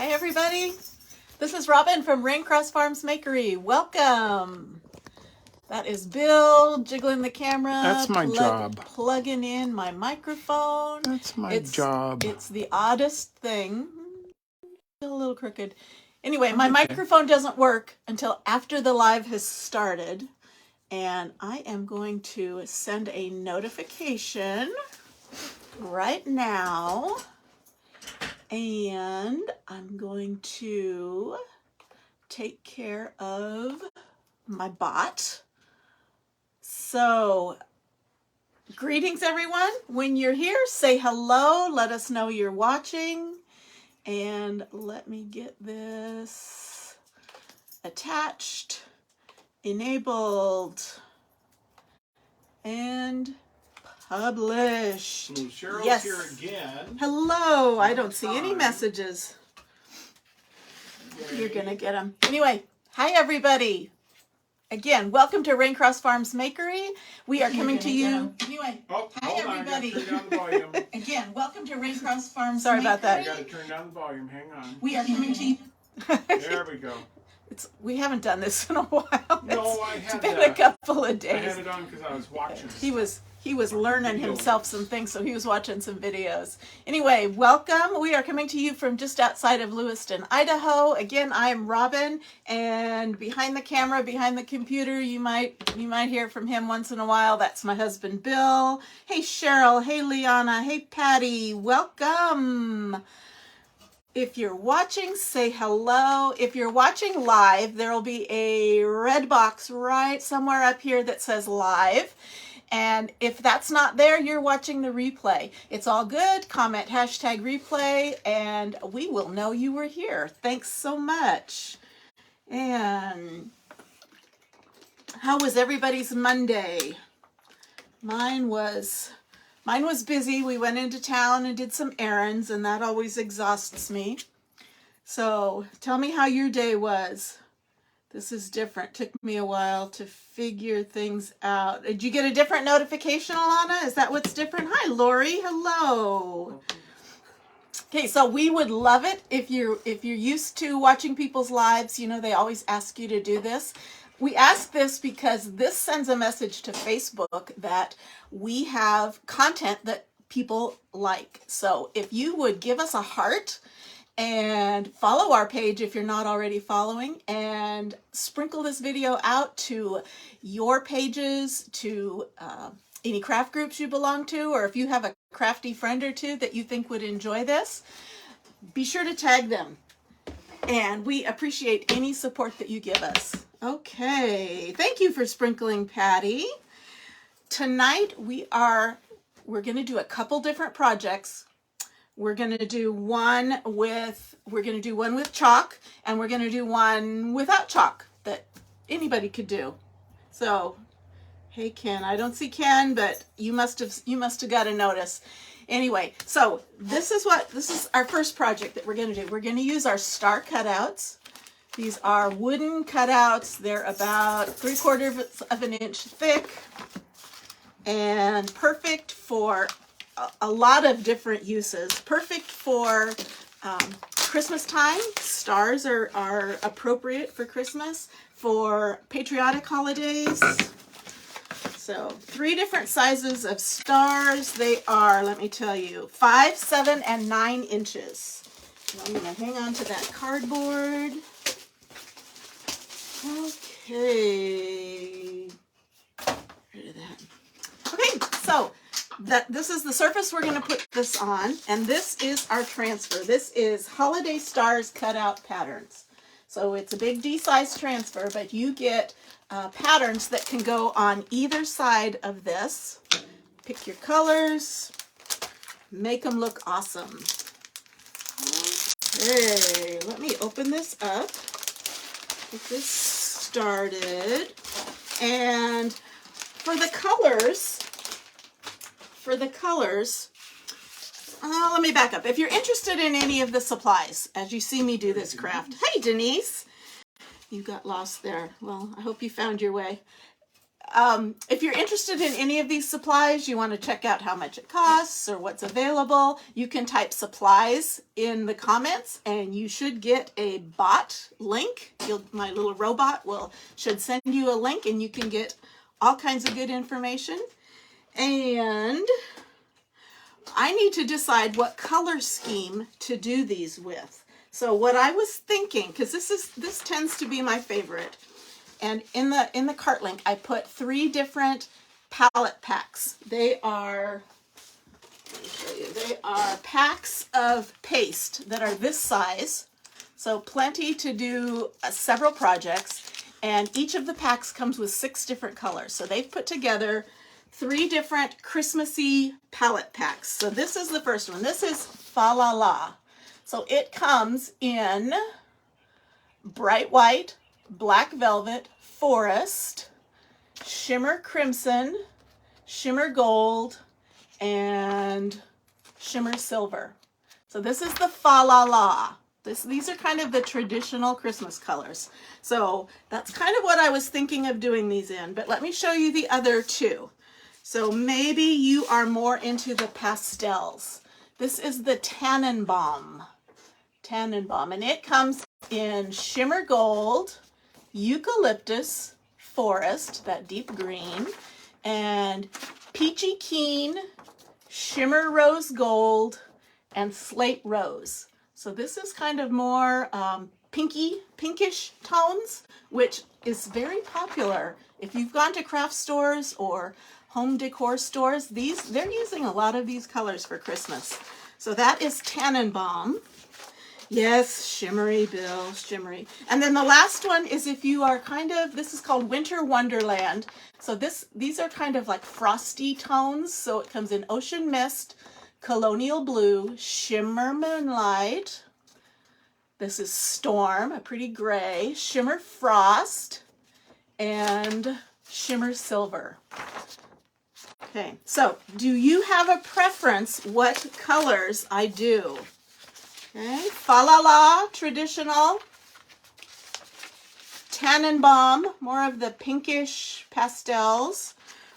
Hi everybody, this is Robin from Raincross Farms Makery. Welcome. That is Bill jiggling the camera. That's my job. Plugging in my microphone. That's my job. It's the oddest thing. Still a little crooked. Anyway, my microphone doesn't work until after the live has started. And I am going to send a notification right now. And I'm going to take care of my bot. So, greetings everyone. When you're here, say hello. Let us know you're watching. And let me get this attached, enabled, and published. Cheryl's yes. Here again. Hello. I don't see any messages. You're going to get them. Anyway, hi everybody. Again, welcome to Raincross Farms Makery. We are coming to you. Anyway, hi everybody. Turn down the volume. Again, welcome to Raincross Farms. Sorry about that. You got to turn down the volume. Hang on. We are coming to you. There we go. We haven't done this in a while. No, I had It's been a couple of days. I had it on because I was watching. He was learning himself some things, so he was watching some videos. Anyway, welcome. We are coming to you from just outside of Lewiston, Idaho. Again, I am Robin, and behind the camera, behind the computer, you might hear from him once in a while. That's my husband, Bill. Hey, Cheryl. Hey, Liana. Hey, Patty. Welcome. If you're watching, say hello. If you're watching live, there will be a red box right somewhere up here that says live. And if that's not there, you're watching the replay. It's all good. Comment hashtag replay, and we will know you were here. Thanks so much. And how was everybody's Monday? Mine was busy. We went into town and did some errands, and that always exhausts me. So tell me how your day was. This is different. Took me a while to figure things out. Did you get a different notification, Alana? Is that what's different? Hi, Lori. Hello. Okay, so we would love it if you're used to watching people's lives. You know, they always ask you to do this. We ask this because this sends a message to Facebook that we have content that people like. So if you would give us a heart and follow our page if you're not already following, and sprinkle this video out to your pages, to any craft groups you belong to, or if you have a crafty friend or two that you think would enjoy this, be sure to tag them. And we appreciate any support that you give us. Okay, thank you for sprinkling, Patty. Tonight we're going to do a couple different projects. We're going to do one with chalk, and we're going to do one without chalk that anybody could do. So, hey Ken, I don't see Ken, but you must have got a notice. Anyway, so this is our first project that we're going to do. We're going to use our star cutouts. These are wooden cutouts. They're about 3/4 of an inch thick and perfect for a lot of different uses. Perfect for Christmas time. Stars are appropriate for Christmas, for patriotic holidays. So 3 different sizes of stars. They are, let me tell you, 5, 7, and 9 inches. I'm going to hang on to that cardboard. Okay. Get rid of that. Okay, so this is the surface we're going to put this on, and this is our transfer. This is Holiday Stars Cutout Patterns. So it's a big D-size transfer, but you get patterns that can go on either side of this. Pick your colors, make them look awesome. Okay, let me open this up, get this started, and for the colors, let me back up. If you're interested in any of the supplies, as you see me do this craft. Hey, Denise. You got lost there. Well, I hope you found your way. If you're interested in any of these supplies, you want to check out how much it costs or what's available, you can type supplies in the comments and you should get a bot link. My little robot should send you a link and you can get all kinds of good information. And I need to decide what color scheme to do these with. So what I was thinking, because this tends to be my favorite, and in the cart link I put 3 different palette packs. They are, let me show you, they are packs of paste that are this size, so plenty to do several projects, and each of the packs comes with 6 different colors. So they've put together 3 different Christmassy palette packs. So this is the first one. This is Fa La La. So it comes in bright white, black velvet, forest, shimmer crimson, shimmer gold, and shimmer silver. So this is the Fa La La. These are kind of the traditional Christmas colors. So that's kind of what I was thinking of doing these in, but let me show you the other 2. So maybe you are more into the pastels. This is the Tannenbaum. Tannenbaum, and it comes in shimmer gold, eucalyptus, forest, that deep green, and peachy keen, shimmer rose gold, and slate rose. So this is kind of more pinkish tones, which is very popular. If you've gone to craft stores or home decor stores, they're using a lot of these colors for Christmas. So that is Tannenbaum. Yes, shimmery, Bill, shimmery. And then the last one is if you are this is called Winter Wonderland. So these are kind of like frosty tones. So it comes in Ocean Mist, Colonial Blue, Shimmer Moonlight. This is Storm, a pretty gray, Shimmer Frost, and Shimmer Silver. Okay, so do you have a preference what colors I do? Okay, Fa La La, traditional. Tannenbaum, more of the pinkish pastels.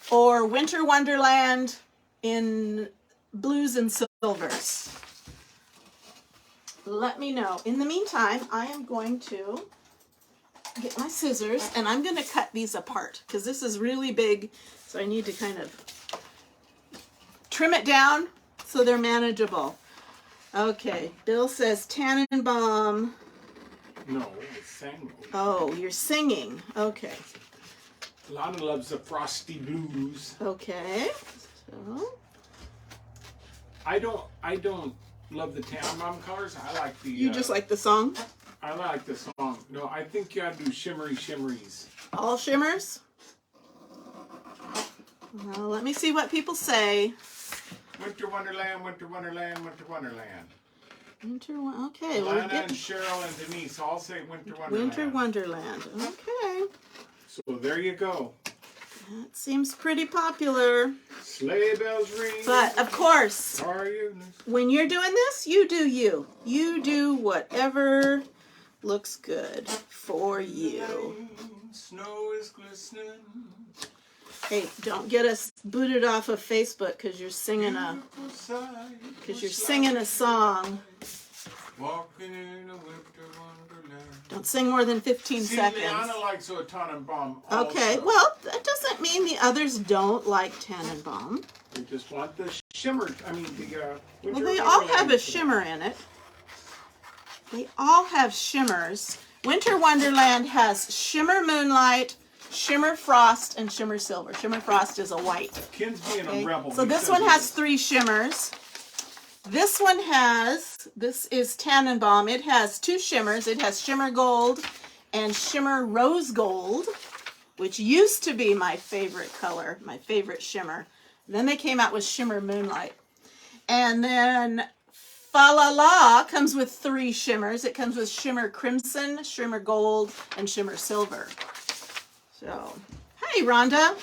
Or Winter Wonderland in blues and silvers. Let me know. In the meantime, I am going to get my scissors and I'm going to cut these apart because this is really big, so I need to kind of trim it down so they're manageable. Okay, Bill says Tannenbaum. No, it's singing. Oh, you're singing. Okay. Lana loves the frosty blues. Okay. So. I don't love the Tannenbaum colors. I like the. You just like the song? I like the song. No, I think you gotta do shimmery shimmeries. All shimmers? Well, let me see what people say. Winter Wonderland, Winter Wonderland, Winter Wonderland. Okay. Lana and Cheryl and Denise all say Winter Wonderland. Winter Wonderland. Okay. So there you go. That seems pretty popular. Sleigh bells ring. But of course, Are you? when you're doing this, you do you. You do whatever looks good for you. Snow is glistening. Hey, don't get us booted off of Facebook because you're singing a song. Walking in a winter wonderland. Don't sing more than 15 seconds. Liana likes a Tannenbaum also. Okay, well, that doesn't mean the others don't like Tannenbaum. We just want the shimmer. Winter Well, they all have a Wonderland. shimmer in it. They all have shimmers. Winter Wonderland has Shimmer Moonlight, Shimmer Frost, and Shimmer Silver. Shimmer Frost is a white. Ken's being Okay? a rebel. So this one has 3 shimmers. This is Tannenbaum. It has 2 shimmers. It has Shimmer Gold and Shimmer Rose Gold, which used to be my favorite color, my favorite shimmer. Then they came out with Shimmer Moonlight. And then Fa La La comes with 3 shimmers. It comes with Shimmer Crimson, Shimmer Gold, and Shimmer Silver. So, hey, Rhonda.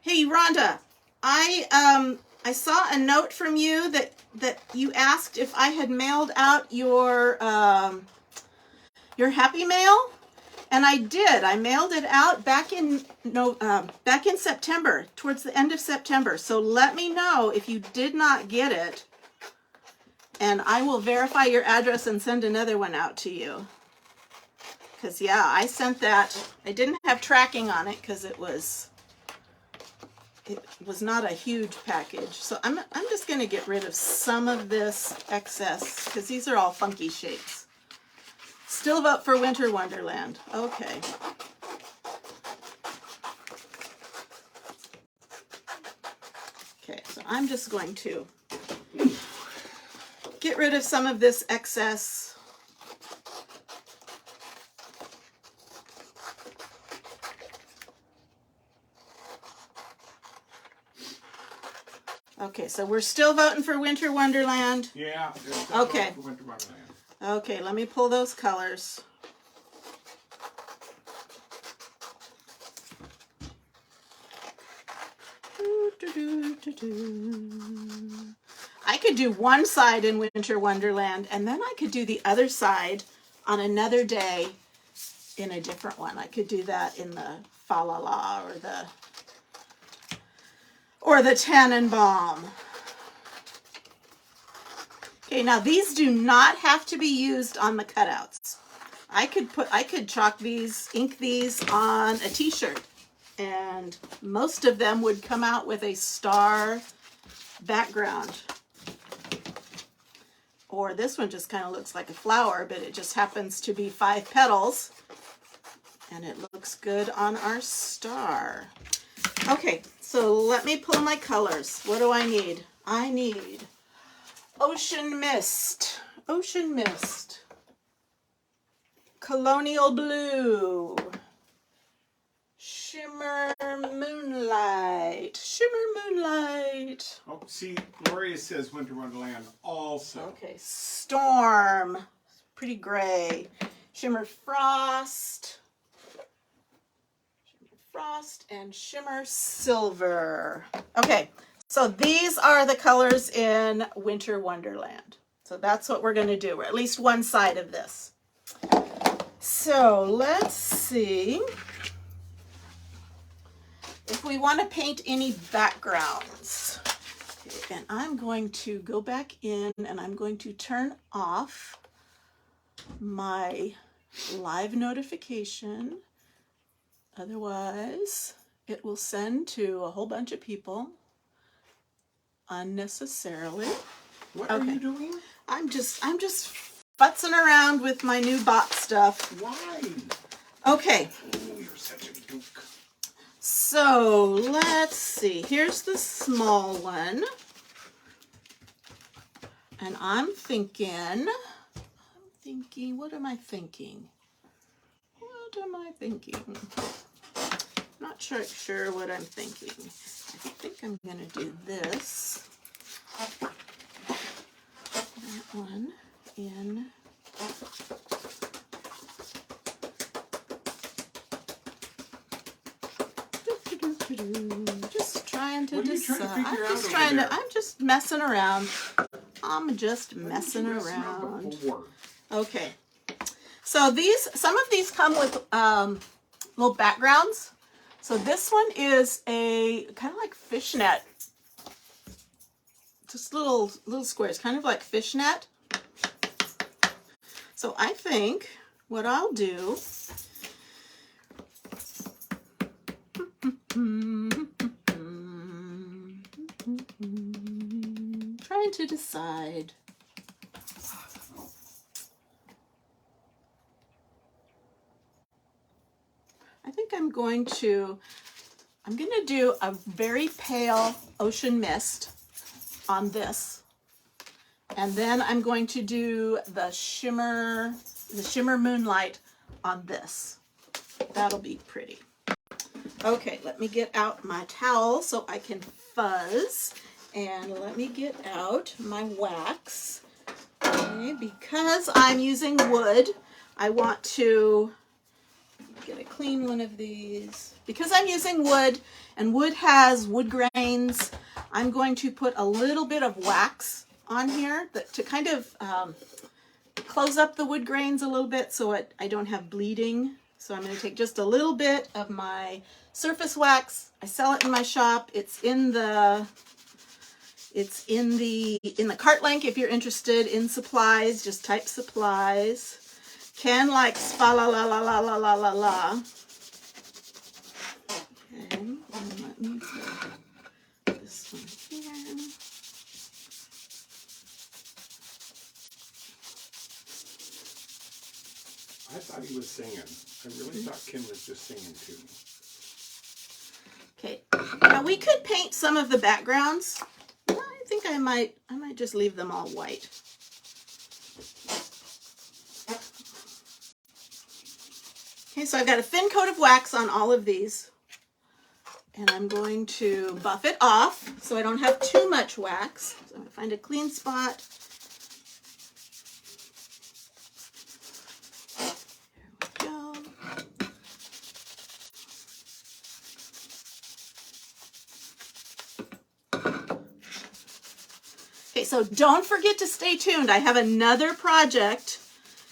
Hey, Rhonda. I saw a note from you that you asked if I had mailed out your Happy Mail, And I did. I mailed it out back in September, towards the end of September. So let me know if you did not get it, and I will verify your address and send another one out to you. Because, yeah, I sent that. I didn't have tracking on it because it was not a huge package. So I'm just going to get rid of some of this excess because these are all funky shapes. Still vote for Winter Wonderland. Okay. Okay, so I'm just going to get rid of some of this excess. Okay, so we're still voting for Winter Wonderland. Yeah. Okay. For Winter Wonderland. Okay, let me pull those colors. I could do one side in Winter Wonderland, and then I could do the other side on another day in a different one. I could do that in the Fa La La or the Tannenbaum. Okay, now these do not have to be used on the cutouts. I could chalk these, ink these on a t-shirt, and most of them would come out with a star background. Or this one just kind of looks like a flower, but it just happens to be 5 petals, and it looks good on our star. Okay, so let me pull my colors. What do I need? I need Ocean Mist, Colonial Blue, Shimmer Moonlight. Oh, see, Gloria says Winter Wonderland also. Okay, Storm, pretty gray. Shimmer Frost, and Shimmer Silver. Okay. So these are the colors in Winter Wonderland. So that's what we're going to do, or at least one side of this. So let's see if we want to paint any backgrounds. Okay, and I'm going to go back in and I'm going to turn off my live notification. Otherwise, it will send to a whole bunch of people unnecessarily. What are you doing? I'm just futzing around with my new bot stuff. Why? Okay. Oh, you're such a duke. So let's see. Here's the small one. And I'm thinking, what am I thinking? Not sure what I'm thinking. I think I'm going to do this. That one in. Just trying to decide. I'm just messing around. Okay. So some of these come with little backgrounds. So this one is a kind of like fishnet. Just little squares, kind of like fishnet. So I think what I'll do trying to decide. I think I'm going to do a very pale ocean mist on this. And then I'm going to do the shimmer moonlight on this. That'll be pretty. Okay, let me get out my towel so I can fuzz. And let me get out my wax. Okay, because I'm using wood, I want to get a clean one of these. Because I'm using wood, and wood has wood grains, I'm going to put a little bit of wax on here to kind of close up the wood grains a little bit so I don't have bleeding So I'm going to take just a little bit of my surface wax. I sell it in my shop. It's in the cart link if you're interested in supplies. Just type supplies. Ken likes fa la la la la la la la la. Okay, and let me put this one here. I thought he was singing. I really thought Ken was just singing to me. Okay, now we could paint some of the backgrounds. I think I might just leave them all white. Okay, so I've got a thin coat of wax on all of these. And I'm going to buff it off so I don't have too much wax. So I'm going to find a clean spot. There we go. Okay, so don't forget to stay tuned. I have another project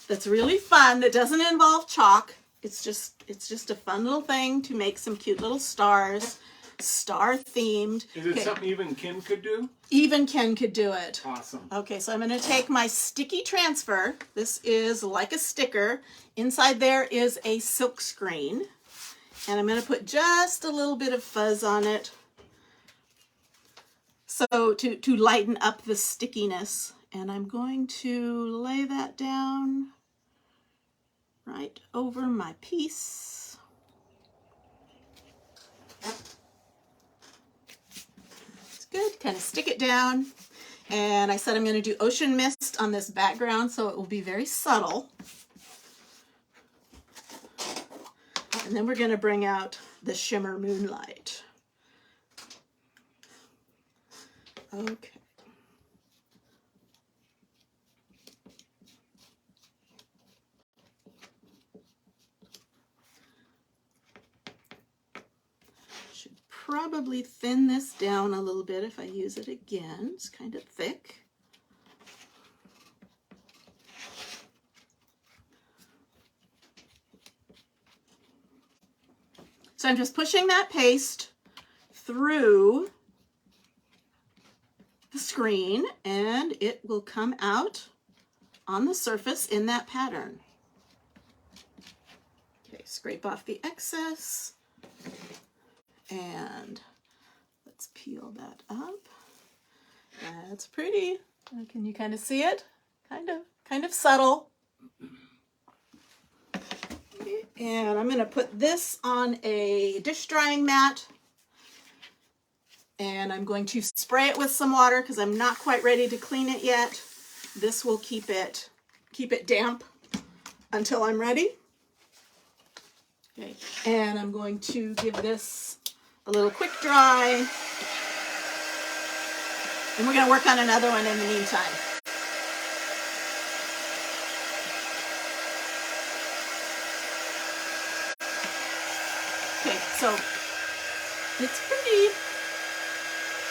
that's really fun that doesn't involve chalk. It's just a fun little thing to make some cute little stars, star themed. Is it something even Ken could do? Even Ken could do it. Awesome. Okay, so I'm going to take my sticky transfer. This is like a sticker. Inside there is a silk screen. And I'm going to put just a little bit of fuzz on it. So to lighten up the stickiness. And I'm going to lay that down right over my piece. It's good. Kind of stick it down. And I said I'm going to do ocean mist on this background, so it will be very subtle. And then we're going to bring out the shimmer moonlight. Okay. Should probably thin this down a little bit if I use it again. It's kind of thick. So I'm just pushing that paste through the screen and it will come out on the surface in that pattern. Okay, scrape off the excess and let's peel that up. That's pretty. Can you kind of see it? Kind of subtle. And I'm going to put this on a dish drying mat. And I'm going to spray it with some water because I'm not quite ready to clean it yet. This will keep it damp until I'm ready. Okay, and I'm going to give this a little quick dry. And we're going to work on another one in the meantime. Okay, so it's pretty.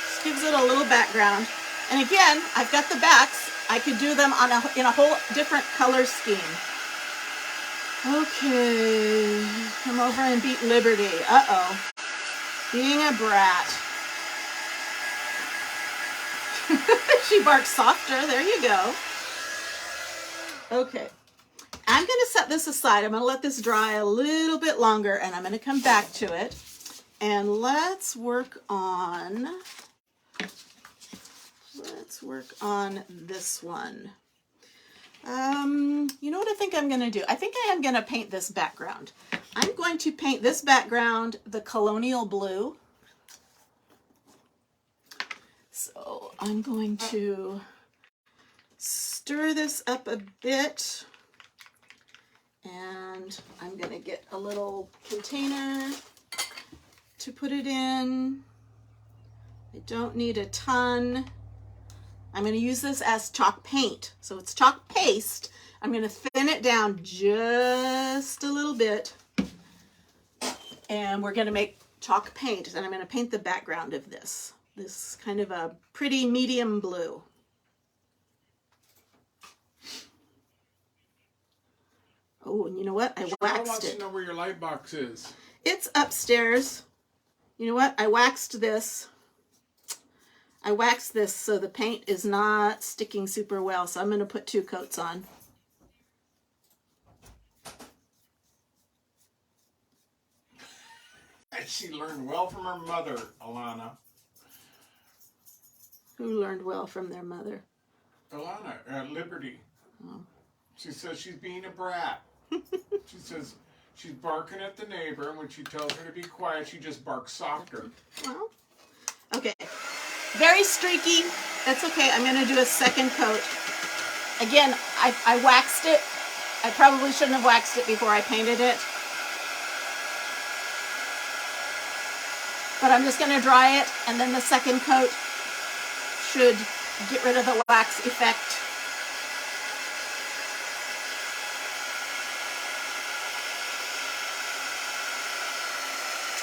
Just gives it a little background. And again, I've got the backs. I could do them in a whole different color scheme. Okay, come over and beat Liberty. Uh-oh. Being a brat. She barks softer. There you go. Okay. I'm going to set this aside. I'm going to let this dry a little bit longer, and I'm going to come back to it. And let's work on this one. You know what I think I'm going to do? I think I am going to paint this background. I'm going to paint this background the colonial blue. So I'm going to stir this up a bit. And I'm going to get a little container to put it in. I don't need a ton. I'm going to use this as chalk paint. So it's chalk paste. I'm going to thin it down just a little bit. And we're going to make chalk paint. And I'm going to paint the background of this. This kind of a pretty medium blue. Oh, and you know what? I Cheryl waxed wants it. to know where your light box is. It's upstairs. You know what? I waxed this. I waxed this so the paint is not sticking super well. So I'm going to put 2 coats on. She learned well from her mother, Alana. Who learned well from their mother? Alana, Liberty. Oh. She says she's being a brat. She says she's barking at the neighbor, and when she tells her to be quiet, she just barks softer. Well, okay. Very streaky. That's okay. I'm going to do a second coat. Again, I waxed it. I probably shouldn't have waxed it before I painted it. But I'm just going to dry it, and then the second coat should get rid of the wax effect.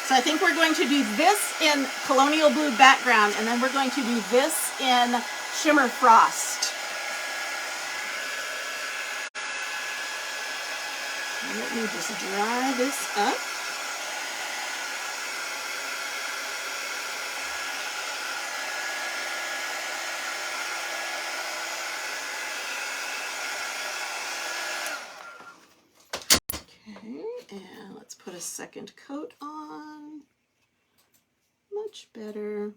So I think we're going to do this in Colonial Blue background, and then we're going to do this in Shimmer Frost. Let me just dry this up. Okay, and let's put a second coat on. Much better.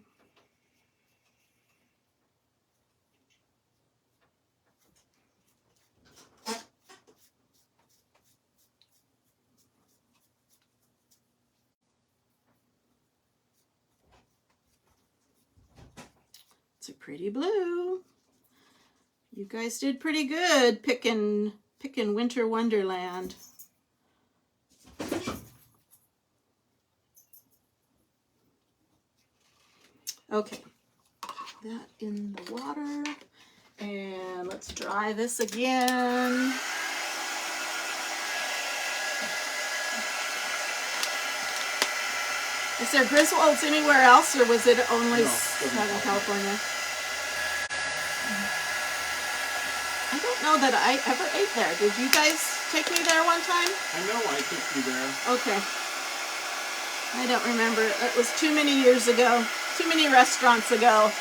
It's a pretty blue. You guys did pretty good picking Winter Wonderland. Okay, that in the water, and let's dry this again. Is there Griswolds anywhere else, or was it only Southern California? I don't know that I ever ate there. Did you guys take me there one time? I know I took you there. Okay. I don't remember. It was too many years ago. Too many restaurants ago.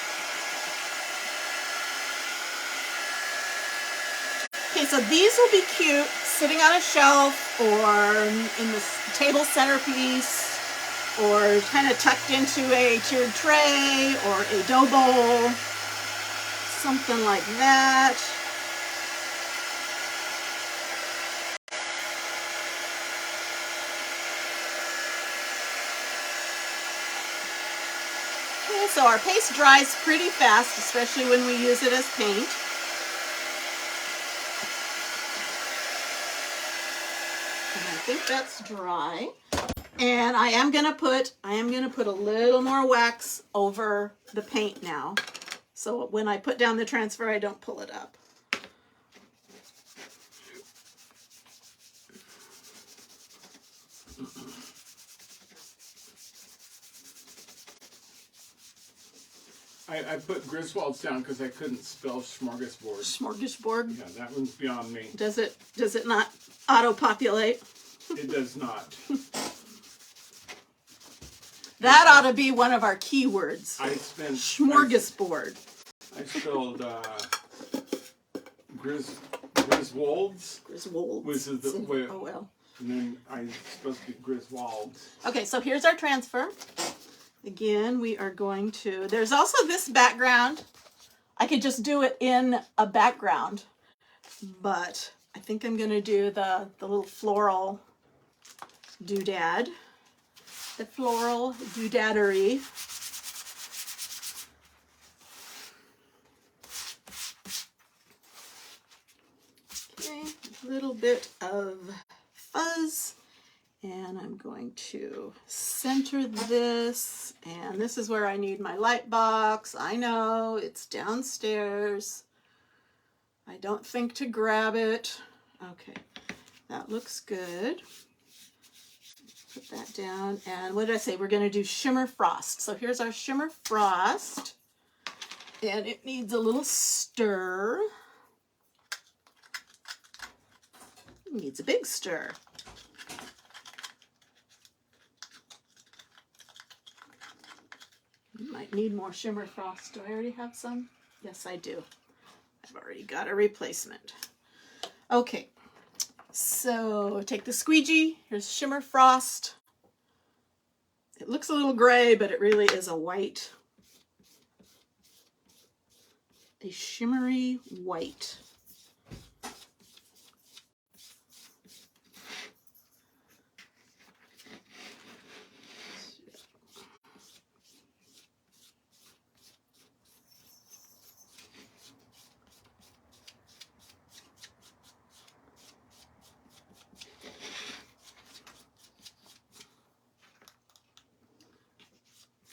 Okay, so these will be cute sitting on a shelf or in the table centerpiece or kind of tucked into a tiered tray or a dough bowl. Something like that. Okay, so our paste dries pretty fast, especially when we use it as paint. And I think that's dry. And I am gonna put a little more wax over the paint now. So when I put down the transfer, I don't pull it up. I put Griswold's down because I couldn't spell smorgasbord. Smorgasbord? Yeah, that one's beyond me. Does it not auto-populate? It does not. That ought to be one of our keywords. I spent Smorgasbord. I spelled Griswold's. Griswold's. Which is the way. Oh well. And then I supposed to be Griswold's. Okay, so here's our transfer. Again, we are going to, there's also this background. I could just do it in a background, but I think I'm going to do the little floral doodad. The floral doodadery. Okay, a little bit of fuzz. And I'm going to center this, and this is where I need my light box. I know, it's downstairs. I don't think to grab it. Okay, that looks good. Put that down, and what did I say? We're gonna do Shimmer Frost. So here's our Shimmer Frost, and it needs a little stir. Needs a big stir. You might need more Shimmer Frost. Do I already have some? Yes, I do. I've already got a replacement. Okay, so take the squeegee. Here's Shimmer Frost. It looks a little gray, but it really is a white. A shimmery white.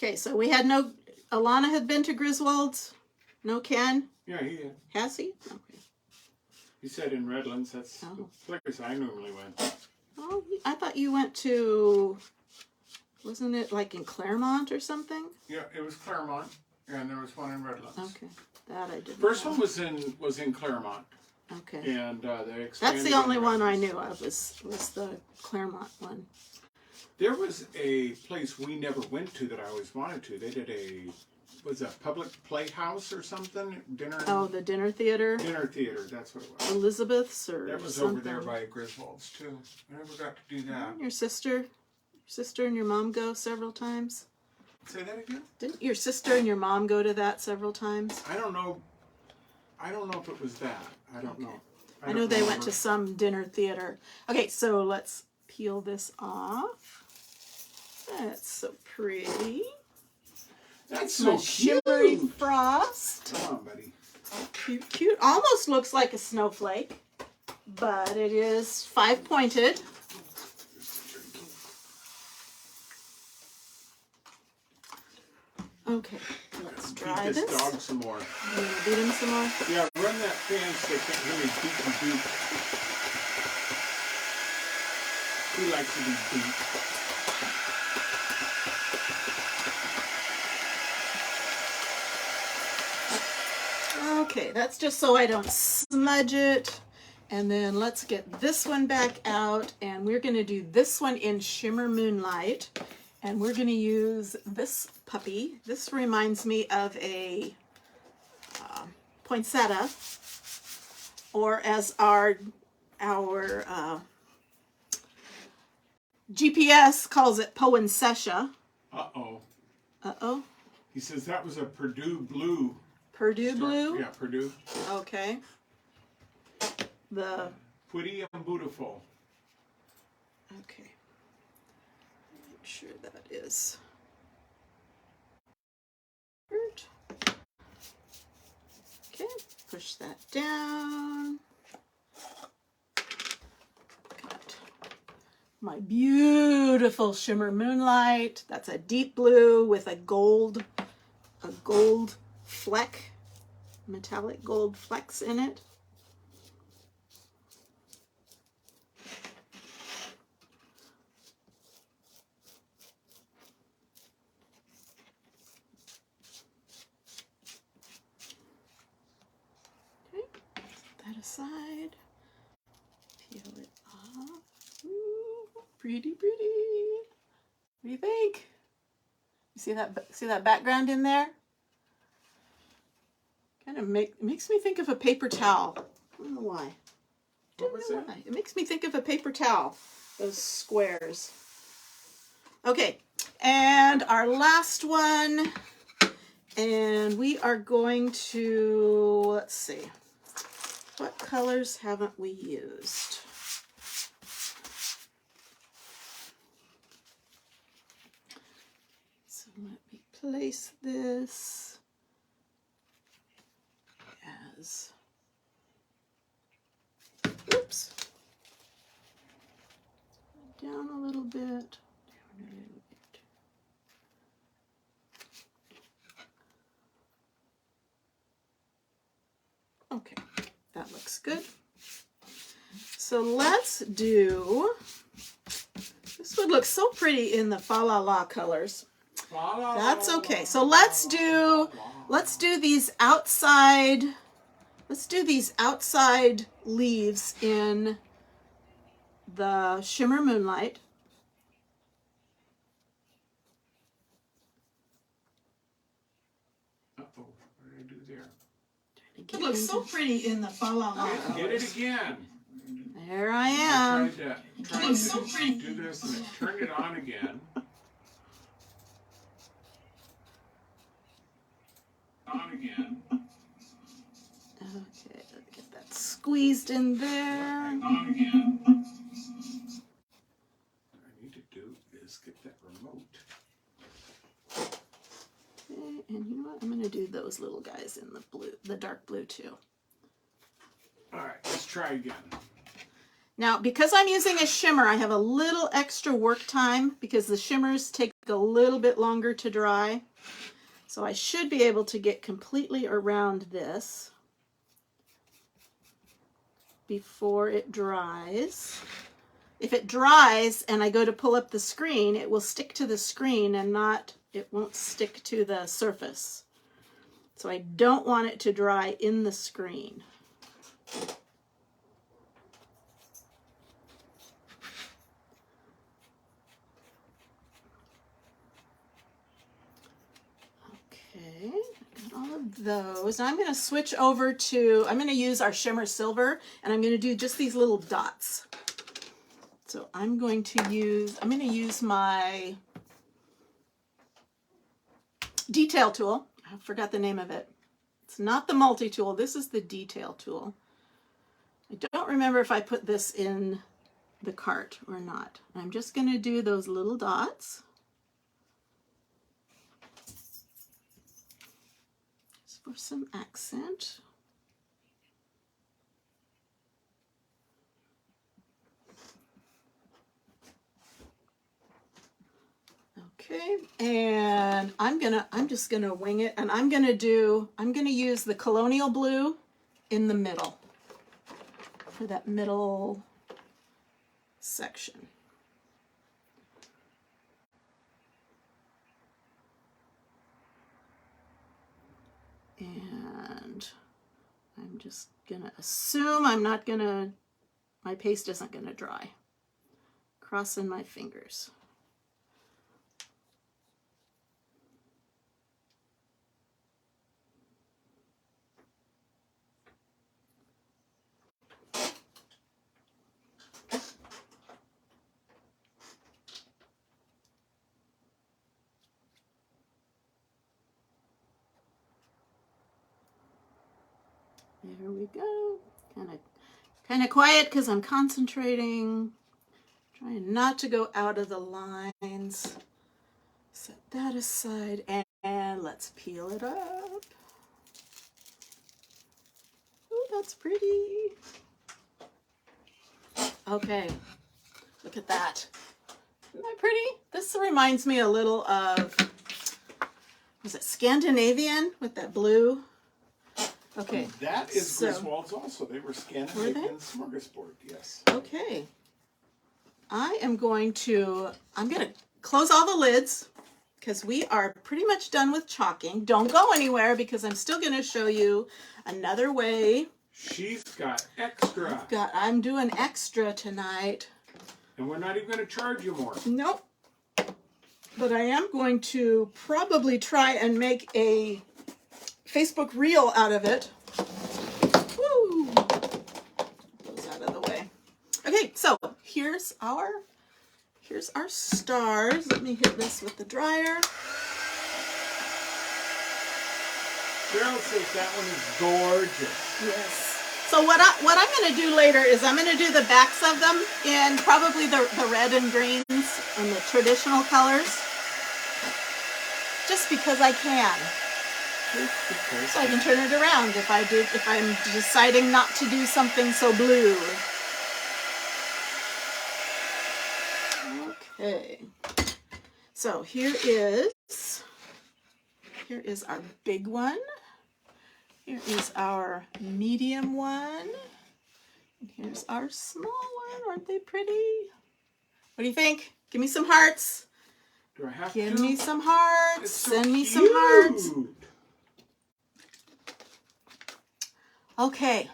Okay, so we had no, Alana had been to Griswold's, no Ken? Yeah, he did. Has he? Okay. He said in Redlands, that's the place I normally went. Oh, I thought you went to, wasn't it like in Claremont or something? Yeah, it was Claremont, and there was one in Redlands. Okay, that I didn't First know. one was in Claremont. Okay. And they expanded. That's the only one I knew of was the Claremont one. There was a place we never went to that I always wanted to. They did a public playhouse or something? Dinner. Oh, the dinner theater? Dinner theater, that's what it was. Elizabeth's or that was something. over there by Griswold's too. I never got to do that. Your sister and your mom go several times? Say that again? Didn't your sister and your mom go to that several times? I don't know if it was that. I don't know. I know they went to some dinner theater. Okay, so let's peel this off. That's so pretty. That's so Shimmery cute. Frost. Come on, buddy. Cute, cute. Almost looks like a snowflake, but it is 5-pointed. Okay, let's dry Beat this this. dog some more. You gonna beat him some more? Yeah, run that fan so they can't hear me beat and beat. He likes to be beat. Okay, that's just so I don't smudge it. And then let's get this one back out, and we're going to do this one in Shimmer Moonlight. And we're going to use this puppy. This reminds me of a poinsettia, or as our GPS calls it, poinsettia. Uh-oh. Uh-oh. He says that was a Purdue Blue. Purdue Blue? Yeah, Purdue. Okay. The... Pretty and beautiful. Okay. Make sure that is... Okay, push that down. Got my beautiful Shimmer Moonlight. That's a deep blue with a gold fleck, metallic gold flecks in it. Okay, put that aside. Peel it off. Ooh, pretty, pretty. What do you think? You see that background in there? Kind of makes me think of a paper towel. I don't know why. What was that? It makes me think of a paper towel. Those squares. Okay, and our last one. And we are going to, let's see. What colors haven't we used? So let me place this as, oops, down a little bit, down a little bit. Okay, that looks good. So let's do, this would look so pretty in the Fa La La colors. That's okay. So let's do these outside, leaves in the Shimmer Moonlight. Uh-oh, what did I do there? It looks so pretty in the fa la la. Get it again. There I I am. tried looks so to pretty. do this and it turned it on again. Okay, let's get that squeezed in there. What I need to do is get that remote. Okay, and you know what? I'm going to do those little guys in the blue, the dark blue too. All right, let's try again. Now, because I'm using a shimmer, I have a little extra work time because the shimmers take a little bit longer to dry. So I should be able to get completely around this before it dries. If it dries and I go to pull up the screen, it will stick to the screen and it won't stick to the surface. So I don't want it to dry in the screen. Okay, got all of those. Now I'm going to switch over to, I'm going to use our Shimmer Silver, and I'm going to do just these little dots. So I'm going to use my detail tool. I forgot the name of it. It's not the multi-tool. This is the detail tool. I don't remember if I put this in the cart or not. I'm just going to do those little dots. For some accent. Okay, and I'm just gonna wing it, and I'm gonna use the Colonial Blue in the middle for that middle section. And I'm just gonna assume my paste isn't gonna dry. Crossing my fingers. There we go. Kind of quiet because I'm concentrating, trying not to go out of the lines. Set that aside, and let's peel it up. Oh, that's pretty. Okay, look at that. Isn't that pretty? This reminds me a little of, was it Scandinavian with that blue? Okay. That is Griswold's also. They were Scandinavian smorgasbord, yes. Okay. I'm going to close all the lids because we are pretty much done with chalking. Don't go anywhere because I'm still going to show you another way. She's got extra. I'm doing extra tonight. And we're not even going to charge you more. Nope. But I am going to probably try and make a Facebook reel out of it. Woo! Those out of the way. Okay, so here's our stars. Let me hit this with the dryer. Cheryl says that one is gorgeous. Yes. So what I'm going to do later is I'm going to do the backs of them in probably the red and greens and the traditional colors, just because I can. So I can turn it around if I'm deciding not to do something so blue. Okay. So here is our big one. Here is our medium one. And here's our small one. Aren't they pretty? What do you think? Give me some hearts. Do I have Give to? me some hearts. It's so Send me cute. some hearts. Okay.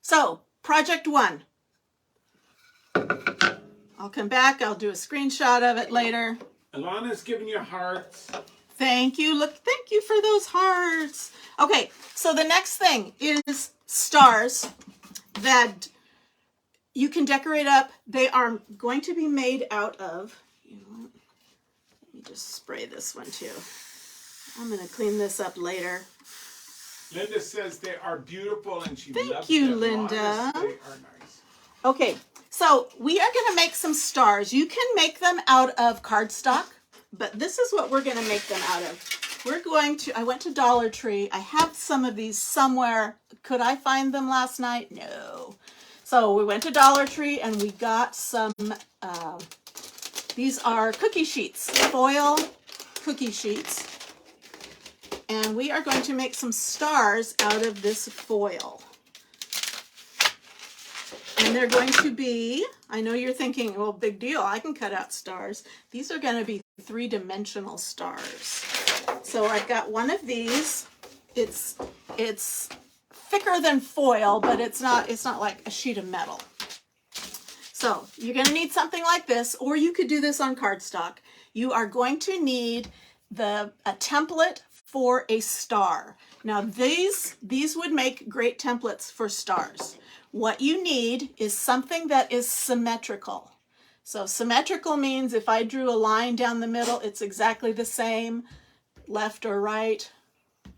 So, project 1. I'll come back. I'll do a screenshot of it later. Alana's giving you hearts. Thank you. Look, thank you for those hearts. Okay, so the next thing is stars that you can decorate up. They are going to be made out of, you know what? Let me just spray this one too. I'm going to clean this up later. Linda says they are beautiful and she Thank loves you, them. Linda. Honest, they are nice. Okay, so we are going to make some stars. You can make them out of cardstock, but this is what we're going to make them out of. We're going to, I went to Dollar Tree. I have some of these somewhere. Could I find them last night? No. So we went to Dollar Tree and we got some, these are cookie sheets, foil cookie sheets. And we are going to make some stars out of this foil. And they're going to be, I know you're thinking, well, big deal, I can cut out stars. These are going to be three-dimensional stars. So I've got one of these. It's thicker than foil, but it's not like a sheet of metal. So you're going to need something like this, or you could do this on cardstock. You are going to need a template for a star. Now these would make great templates for stars. What you need is something that is symmetrical. So symmetrical means if I drew a line down the middle, it's exactly the same, left or right.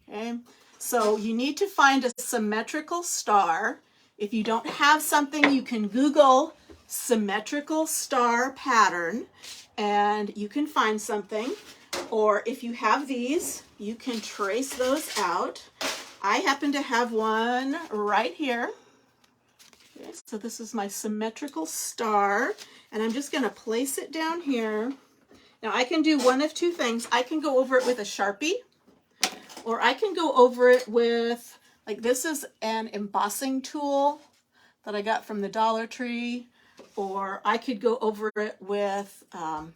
Okay, so you need to find a symmetrical star. If you don't have something, you can Google symmetrical star pattern and you can find something. Or if you have these, you can trace those out. I happen to have one right here. Okay, so this is my symmetrical star, and I'm just going to place it down here. Now I can do one of two things. I can go over it with a Sharpie, or I can go over it with, like, this is an embossing tool that I got from the Dollar Tree, or I could go over it with a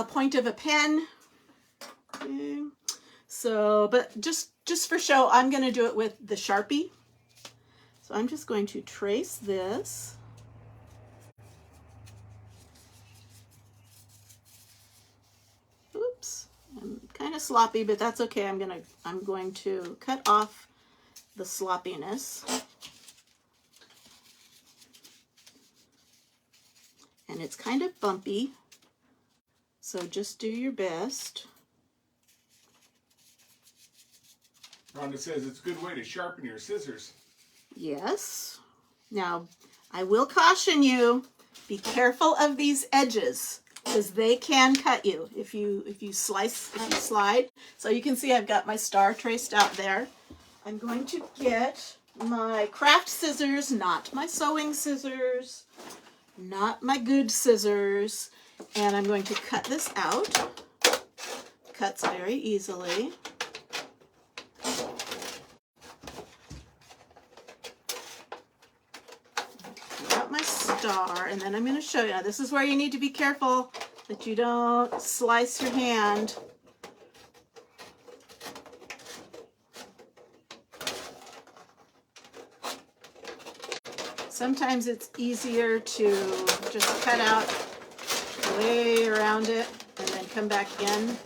point of a pen. Okay. So, but just for show, I'm going to do it with the Sharpie. So I'm just going to trace this. Oops, I'm kind of sloppy, but that's okay. I'm going to cut off the sloppiness. And it's kind of bumpy, so just do your best. Rhonda says it's a good way to sharpen your scissors. Yes. Now, I will caution you, be careful of these edges, because they can cut you if you slide. So you can see I've got my star traced out there. I'm going to get my craft scissors, not my sewing scissors, not my good scissors, and I'm going to cut this out. Cuts very easily. Cut out my star, and then I'm going to show you. Now this is where you need to be careful that you don't slice your hand. Sometimes it's easier to just cut out way around it and then come back in.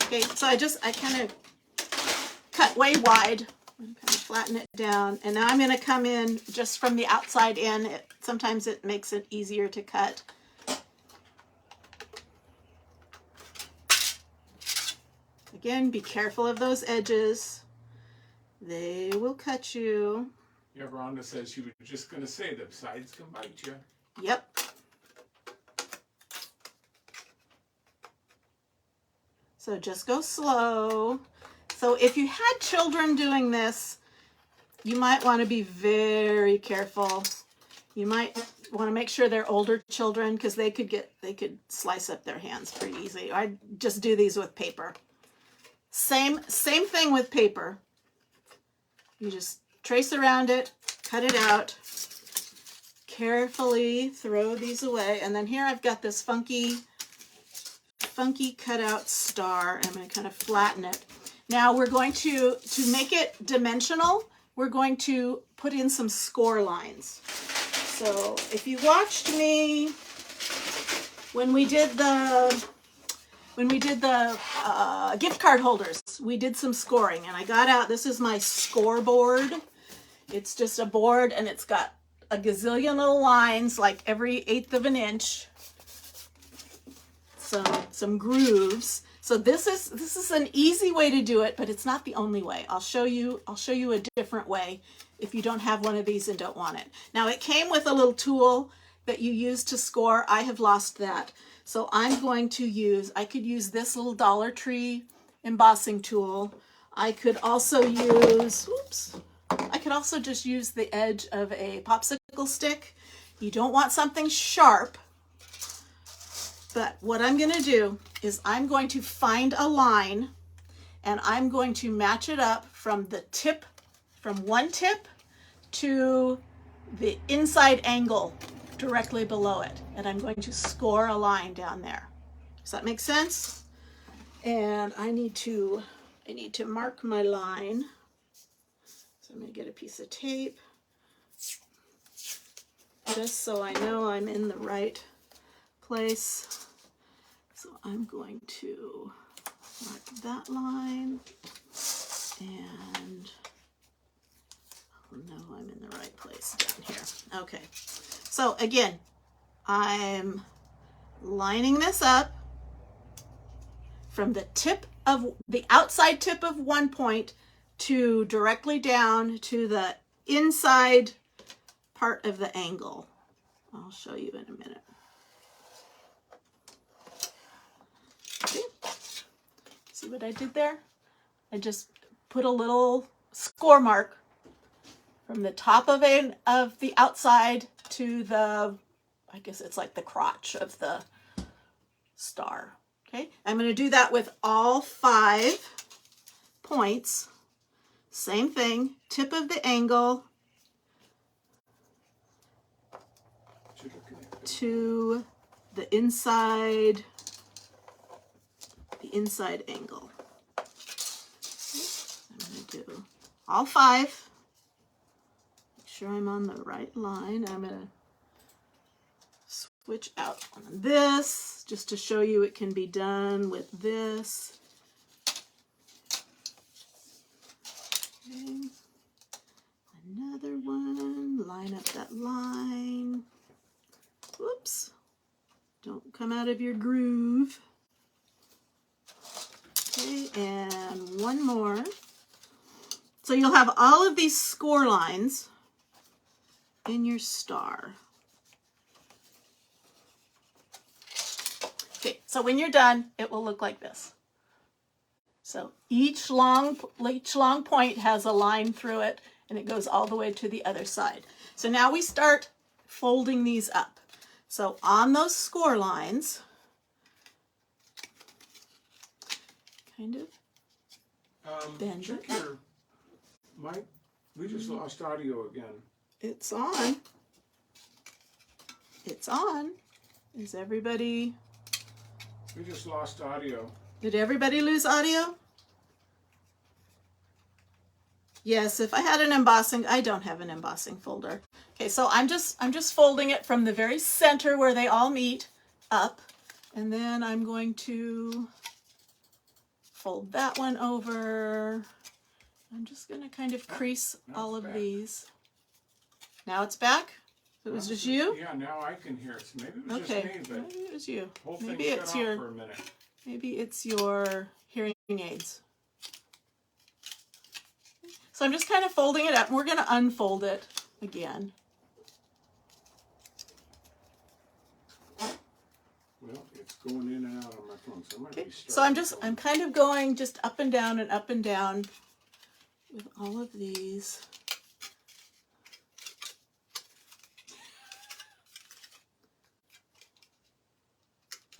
Okay, so I kind of cut way wide and kind of flatten it down. And now I'm going to come in just from the outside in. Sometimes it makes it easier to cut. Again, be careful of those edges. They will cut you. Yeah, Rhonda says she was just going to say the sides can bite you. Yep. So just go slow. So if you had children doing this, you might want to be very careful. You might want to make sure they're older children because they could slice up their hands pretty easily. I just do these with paper. Same thing with paper. You just trace around it, cut it out, carefully throw these away. And then here I've got this funky cutout star. I'm going to kind of flatten it. Now we're going to make it dimensional, we're going to put in some score lines. So if you watched me when we did the gift card holders, we did some scoring, and I got out, this is my scoreboard. It's just a board, and it's got a gazillion little lines, like every 1/8 of an inch. Some grooves. So this is an easy way to do it, but it's not the only way. I'll show you a different way if you don't have one of these and don't want it. Now it came with a little tool that you use to score. I have lost that. So I'm going to I could use this little Dollar Tree embossing tool. I could also just use the edge of a popsicle stick. You don't want something sharp. But what I'm going to do is I'm going to find a line, and I'm going to match it up from one tip to the inside angle directly below it. And I'm going to score a line down there. Does that make sense? And I need to mark my line. So I'm going to get a piece of tape just so I know I'm in the right place. So I'm going to mark that line, and I'll know I'm in the right place down here. Okay, so again, I'm lining this up from the outside tip of one point to directly down to the inside part of the angle. I'll show you in a minute. Okay. See what I did there? I just put a little score mark from the top of the outside to the, I guess it's like the crotch of the star. Okay, I'm going to do that with all 5 points. Same thing, tip of the angle to the inside angle. Okay. I'm going to do all 5. Make sure I'm on the right line. I'm going to switch out on this just to show you it can be done with this. Okay. Another one, line up that line. Whoops. Don't come out of your groove. Okay, and one more. So you'll have all of these score lines in your star. Okay, so when you're done, it will look like this. So each long point has a line through it, and it goes all the way to the other side. So now we start folding these up. So on those score lines, kind of bend check it. your mic. We just lost audio again. It's on. It's on. Is everybody? We just lost audio. Did everybody lose audio? Yes, if I had an embossing, I don't have an embossing folder. Okay, so I'm just folding it from the very center where they all meet up, and then I'm going to fold that one over. I'm just going to kind of crease all of these. Now it's back? It was just you? Yeah, now I can hear it. So maybe it was Okay, just me, but maybe it was you. whole Maybe thing it's shut your off for a minute. maybe it's your hearing aids. So I'm just kind of folding it up, and we're going to unfold it again. Well, it's going in and out on my phone, so I'm going to Okay, restart. so I'm kind of going just up and down with all of these.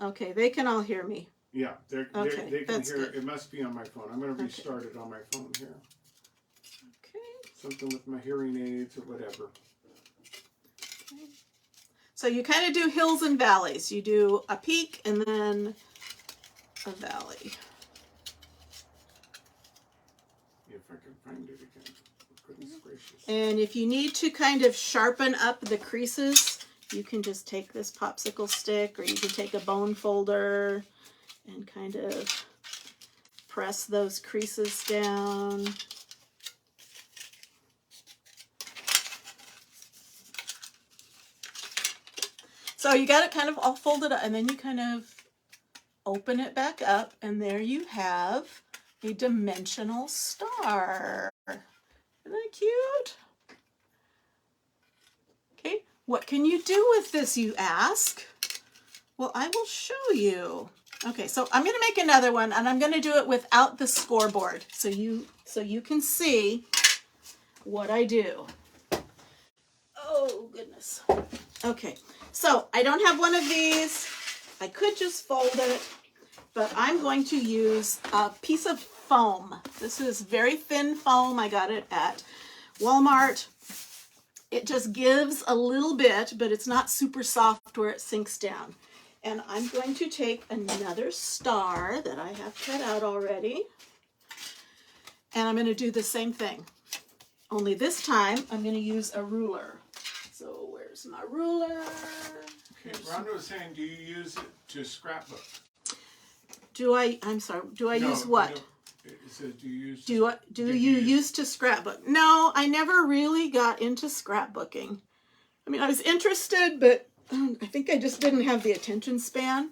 Okay, they can all hear me. Yeah, they Okay, can that's hear good. it. It must be on my phone. I'm going to restart it on my phone here. Okay. Something with my hearing aids or whatever. Okay. So you kind of do hills and valleys. You do a peak and then a valley. find it again. Goodness gracious. And if you need to kind of sharpen up the creases, you can just take this popsicle stick, or you can take a bone folder and kind of press those creases down. So you got it kind of all folded up, and then you kind of open it back up, and there you have a dimensional star. Isn't that cute? Okay, what can you do with this, you ask? Well, I will show you. Okay, so I'm going to make another one, and I'm going to do it without the scoreboard, so you can see what I do. Oh, goodness. Okay, so I don't have one of these. I could just fold it, but I'm going to use a piece of foam. This is very thin foam. I got it at Walmart. It just gives a little bit, but it's not super soft where it sinks down. And I'm going to take another star that I have cut out already, and I'm going to do the same thing. Only this time, I'm going to use a ruler. So where's my ruler? Okay, Rhonda was saying, do you use it to scrapbook? I'm sorry, do I use what? It says, do you use... Do you use to scrapbook? No, I never really got into scrapbooking. I mean, I was interested, but I think I just didn't have the attention span.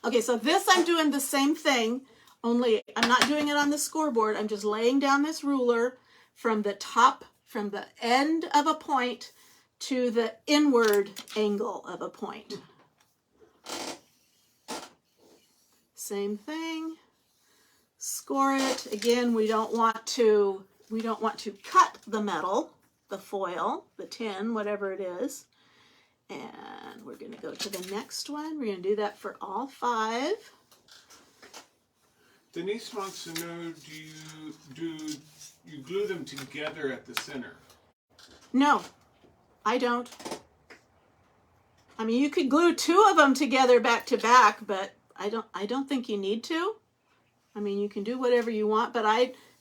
Okay, so this I'm doing the same thing, only I'm not doing it on the scoreboard. I'm just laying down this ruler from the top, from the end of a point to the inward angle of a point. Same thing. Score it. Again, we don't want to cut the metal, the foil, the tin, whatever it is. And we're going to go to the next one. We're going to do that for all 5. Denise wants to know, do you glue them together at the center? No, I don't. I mean, you could glue 2 of them together back to back, but I don't think you need to. I mean, you can do whatever you want, but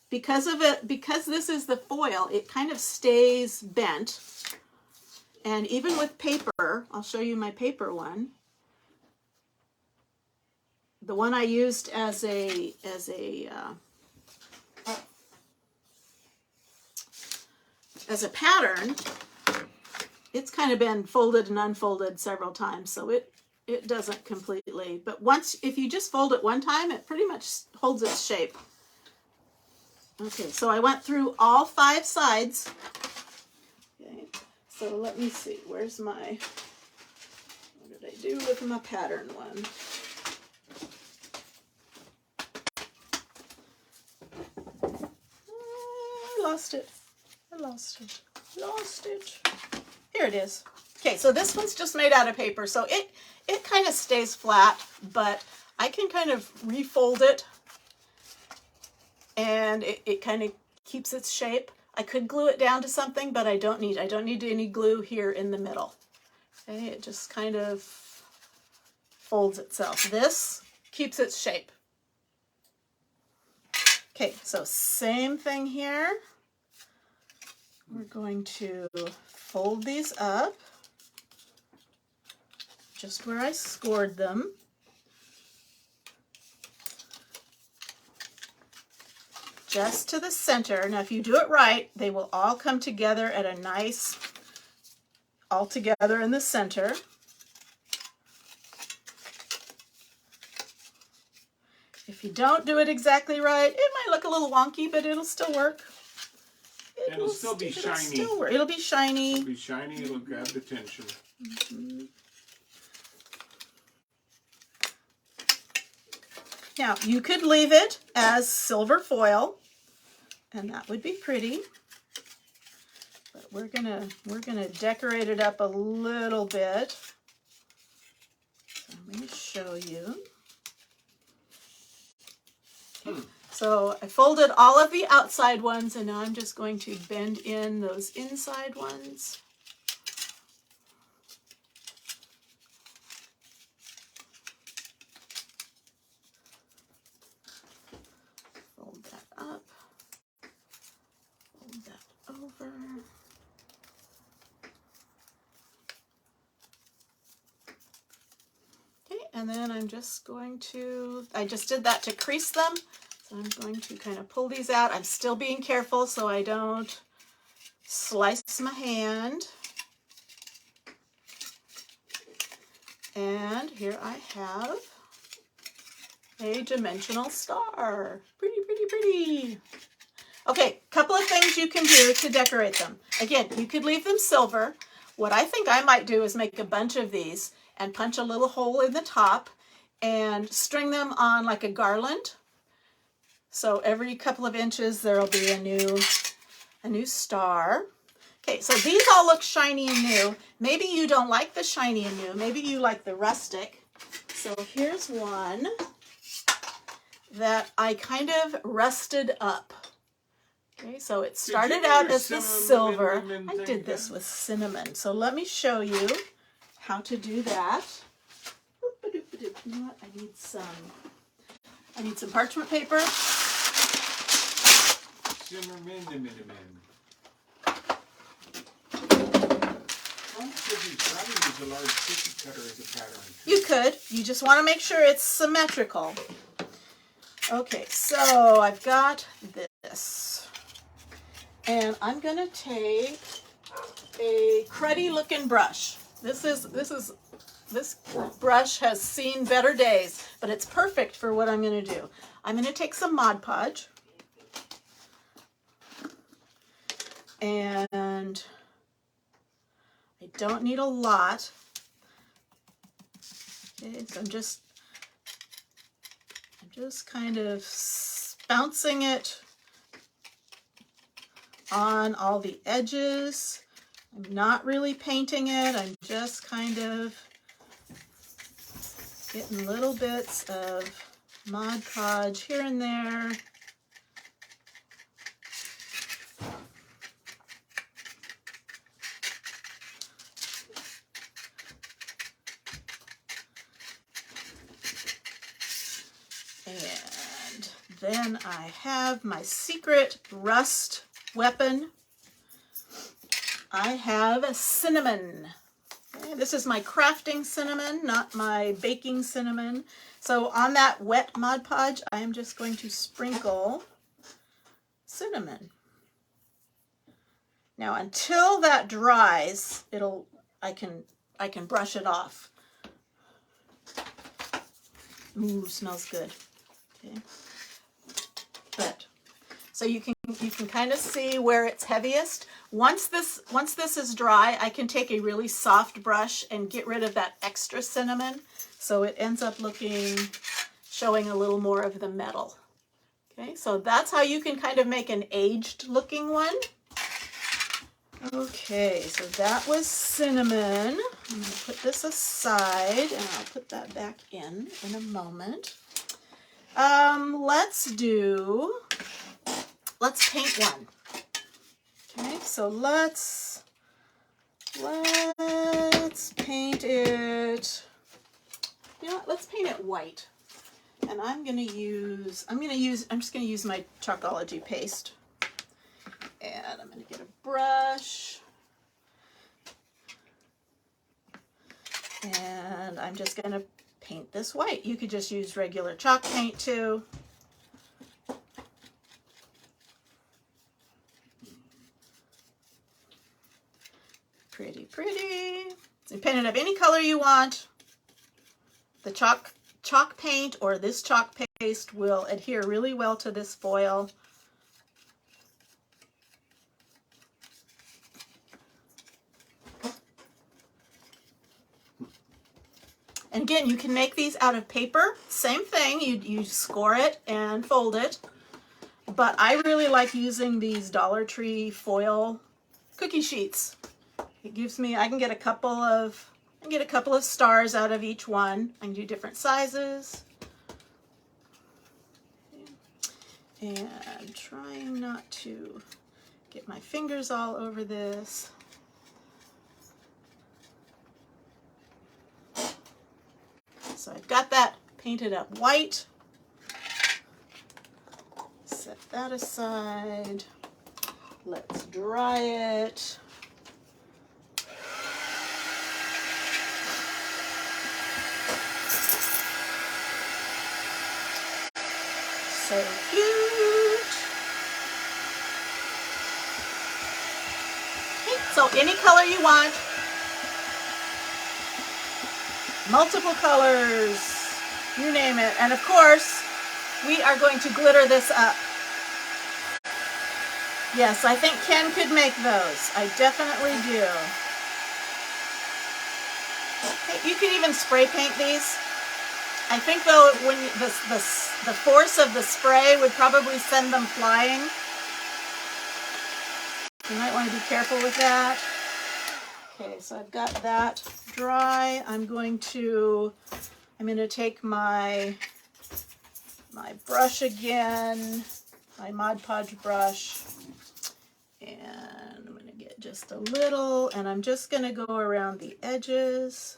because this is the foil, it kind of stays bent. And even with paper, I'll show you my paper one. The one I used as a pattern, it's kind of been folded and unfolded several times, so it doesn't completely. But if you just fold it one time, it pretty much holds its shape. Okay, so I went through all 5 sides. Okay, so let me see. What did I do with my pattern one? I lost it. Here it is. Okay, so this one's just made out of paper, so it kind of stays flat, but I can kind of refold it, and it kind of keeps its shape. I could glue it down to something, but I don't need any glue here in the middle. Okay, it just kind of folds itself. This keeps its shape. Okay, so same thing here. We're going to fold these up just where I scored them. Just to the center. Now, if you do it right, they will all come together at a nice, all together in the center. If you don't do it exactly right, it might look a little wonky, but it'll still work. It'll still be shiny. It'll be shiny. It'll be shiny. It'll grab the attention. Mm-hmm. Now, you could leave it as silver foil, and that would be pretty. But we're gonna decorate it up a little bit. So let me show you. So I folded all of the outside ones, and now I'm just going to bend in those inside ones. Fold that up. and then I'm just going to, I just did that to crease them. So I'm going to kind of pull these out. I'm still being careful so I don't slice my hand. And here I have a dimensional star. Pretty, pretty, pretty. Okay, couple of things you can do to decorate them. Again, you could leave them silver. What I think I might do is make a bunch of these and punch a little hole in the top and string them on like a garland. So every couple of inches there'll be a new star. Okay, so these all look shiny and new. Maybe you don't like the shiny and new. Maybe you like the rustic. So here's one that I kind of rusted up. Okay, so it started out as the silver. I did this with cinnamon. So let me show you how to do that. You know what? I need some parchment paper. You could. You just want to make sure it's symmetrical. Okay, so I've got this. And I'm going to take a cruddy looking brush. This brush has seen better days, but it's perfect for what I'm going to do. I'm going to take some Mod Podge. And I don't need a lot. Okay, so I'm just kind of bouncing it on all the edges. I'm not really painting it. I'm just kind of getting little bits of Mod Podge here and there. And then I have my secret rust weapon. I have a cinnamon. Okay, this is my crafting cinnamon, not my baking cinnamon. So on that wet Mod Podge, I am just going to sprinkle cinnamon. Now until that dries, I can brush it off. Ooh, smells good. Okay. But so you can kind of see where it's heaviest. Once this is dry, I can take a really soft brush and get rid of that extra cinnamon, so it ends up showing a little more of the metal. Okay, so that's how you can kind of make an aged looking one. Okay, so that was cinnamon. I'm going to put this aside and I'll put that back in a moment. Let's paint one. Okay, so let's paint it. You know what? Let's paint it white. And I'm just going to use my Chalkology paste. And I'm going to get a brush. And I'm just going to paint this white. You could just use regular chalk paint too. Pretty, pretty. So you paint it of any color you want. The chalk paint or this chalk paste will adhere really well to this foil. And again, you can make these out of paper. Same thing, you score it and fold it. But I really like using these Dollar Tree foil cookie sheets. It gives me, I can get a couple of stars out of each one. I can do different sizes. And trying not to get my fingers all over this. So I've got that painted up white. Set that aside. Let's dry it. so cute. Okay, so any color you want. Multiple colors, you name it. And of course, we are going to glitter this up. Yes, I think Ken could make those. I definitely do. Okay, you can even spray paint these. I think though, when the force of the spray would probably send them flying. You might want to be careful with that. Okay, so I've got that dry. I'm going to take my brush again, my Mod Podge brush, and I'm going to get just a little, and I'm just going to go around the edges.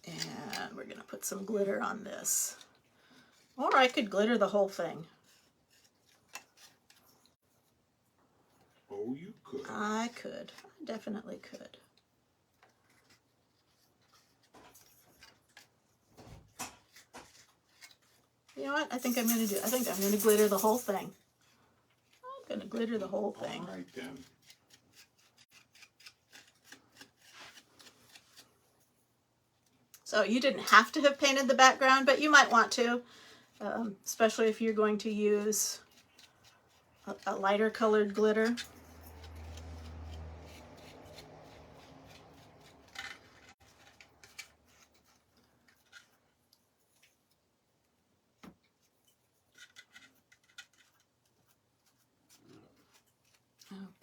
And we're going to put some glitter on this. Or I could glitter the whole thing. Oh, you could. I could. I definitely could. You know what? I think I'm going to glitter the whole thing. I'm going to glitter the whole thing. All right, then. So you didn't have to have painted the background, but you might want to, especially if you're going to use a lighter colored glitter.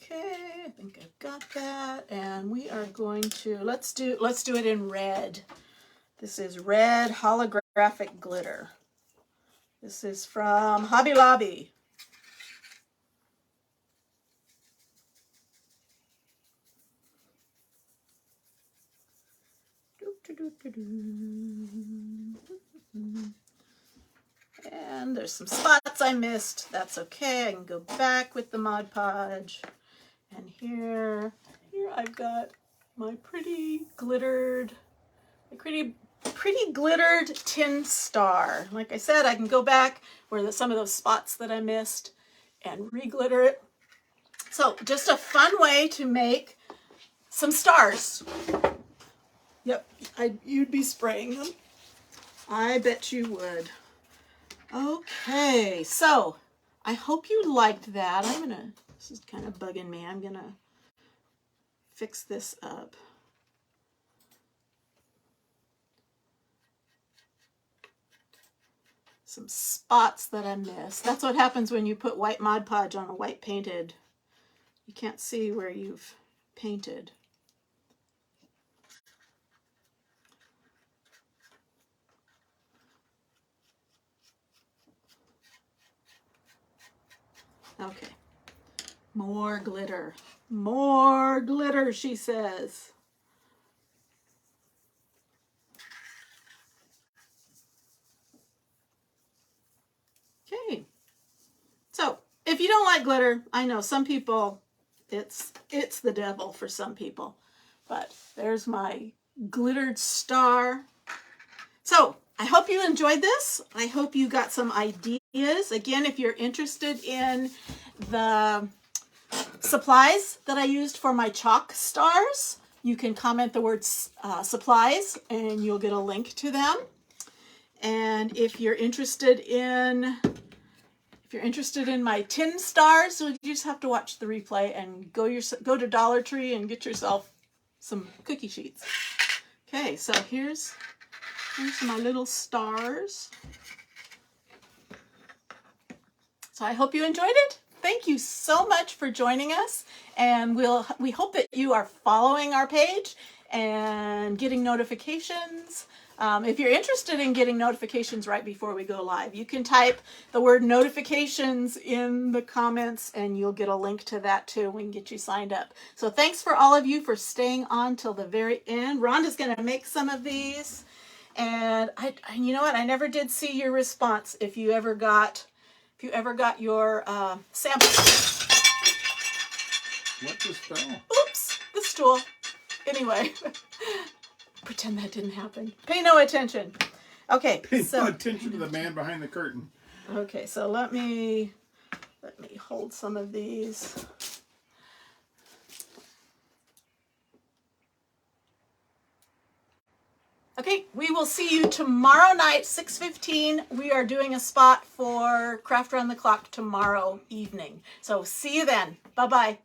Okay, I think I've got that, and we are going to let's do it in red. This is red holographic glitter. This is from Hobby Lobby. And there's some spots I missed. That's okay. I can go back with the Mod Podge. And here I've got my pretty glittered tin star. Like I said, I can go back where some of those spots that I missed and re-glitter it. So just a fun way to make some stars. Yep, you'd be spraying them. I bet you would. Okay, so I hope you liked that. This is kind of bugging me. I'm gonna fix this up. Some spots that I missed. That's what happens when you put white Mod Podge on a white painted. You can't see where you've painted. Okay. More glitter. More glitter, she says. Okay. So, if you don't like glitter, I know some people, it's the devil for some people. But there's my glittered star. So, I hope you enjoyed this. I hope you got some ideas. Again, if you're interested in the supplies that I used for my chalk stars, you can comment the word supplies and you'll get a link to them. And if you're interested in my tin stars, so you just have to watch the replay and go to Dollar Tree and get yourself some cookie sheets. Okay, so here's my little stars. So I hope you enjoyed it. Thank you so much for joining us, and we hope that you are following our page and getting notifications. If you're interested in getting notifications right before we go live, you can type the word notifications in the comments and you'll get a link to that too. We can get you signed up. So thanks for all of you for staying on till the very end. Rhonda's going to make some of these. And you know what? I never did see your response if you ever got your sample. What just fell? Oops, the stool. Anyway, pretend that didn't happen. Pay no attention. Okay, Pay so no attention to the man behind the curtain. okay, so let me hold some of these. Okay, we will see you tomorrow night, 6:15. We are doing a spot for Craft Around the Clock tomorrow evening. So see you then. Bye-bye.